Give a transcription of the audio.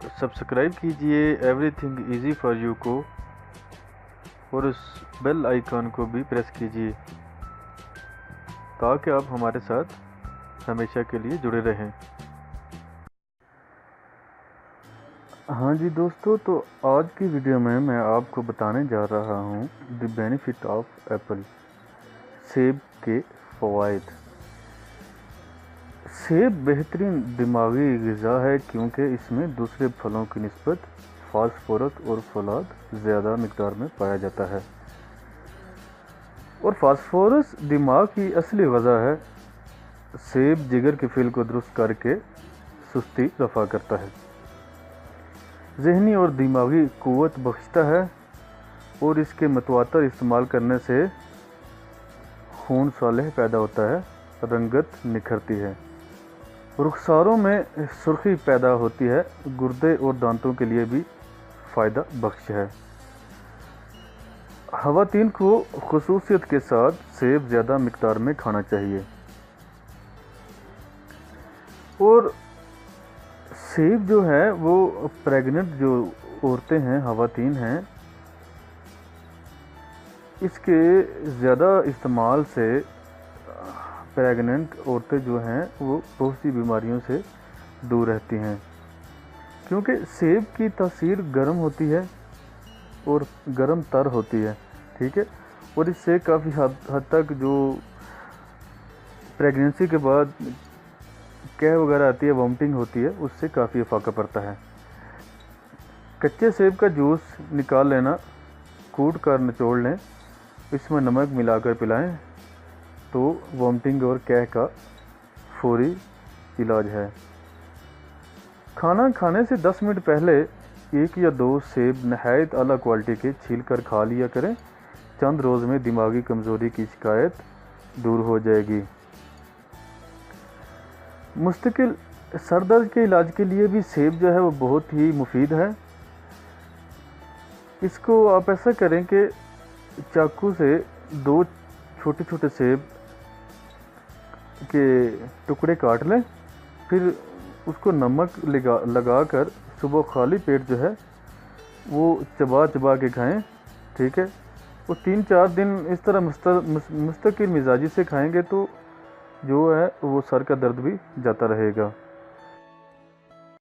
Subscribe कीजिए everything easy for you को और उस बेल आइकॉन को भी प्रेस कीजिए ताकि आप हमारे साथ हमेशा के लिए जुड़े रहें। हाँ जी दोस्तों, तो आज की वीडियो में मैं आपको बताने जा रहा हूँ द बेनिफिट ऑफ एप्पल, सेब के फ़वाइद। सेब बेहतरीन दिमागी ग़िज़ा है क्योंकि इसमें दूसरे फलों की निस्बत फास्फोरस और फौलाद ज़्यादा मिक़दार में पाया जाता है, और फास्फोरस दिमाग की असली ग़िज़ा है। सेब जिगर के फील को दुरुस्त करके सुस्ती रफ़ा करता है, ज़हनी और दिमागी क़ुव्वत बख्शता है, और इसके मतवातर इस्तेमाल करने से खून सालह पैदा होता है, रंगत निखरती है, रुखसारों में सुर्खी पैदा होती है, गुर्दे और दांतों के लिए भी फ़ायदा बख्श है। ख़वातीन को ख़ुसूसियत के साथ सेब ज़्यादा मिक़दार में खाना चाहिए, और सेब जो है वो प्रेग्नेंट जो औरतें हैं, ख़वातीन हैं, इसके ज़्यादा इस्तेमाल से प्रेग्नेंट औरतें जो हैं वो बहुत सी बीमारियों से दूर रहती हैं, क्योंकि सेब की तासीर गर्म होती है और गर्म तर होती है, ठीक है। और इससे काफ़ी हद तक जो प्रेगनेंसी के बाद कह वगैरह आती है, वॉमिटिंग होती है, उससे काफ़ी इफाका पड़ता है। कच्चे सेब का जूस निकाल लेना, कूट कर निचोड़ लें, इसमें नमक मिलाकर पिलाएं तो वॉमिटिंग और कह का फौरी इलाज है। खाना खाने से 10 मिनट पहले 1 या 2 सेब नहायत आला क्वालिटी के छील कर खा लिया करें। चंद रोज़ में दिमागी कमज़ोरी की शिकायत दूर हो जाएगी। मुस्तकिल सर दर्द के इलाज के लिए भी सेब जो है वो बहुत ही मुफीद है। इसको आप ऐसा करें कि चाकू से 2 छोटे छोटे सेब के टुकड़े काट लें, फिर उसको नमक लगाकर सुबह खाली पेट जो है वो चबा चबा के खाएं, ठीक है। वो 3-4 दिन इस तरह मुस्तकिल मिजाजी से खाएंगे तो जो है वो सर का दर्द भी जाता रहेगा।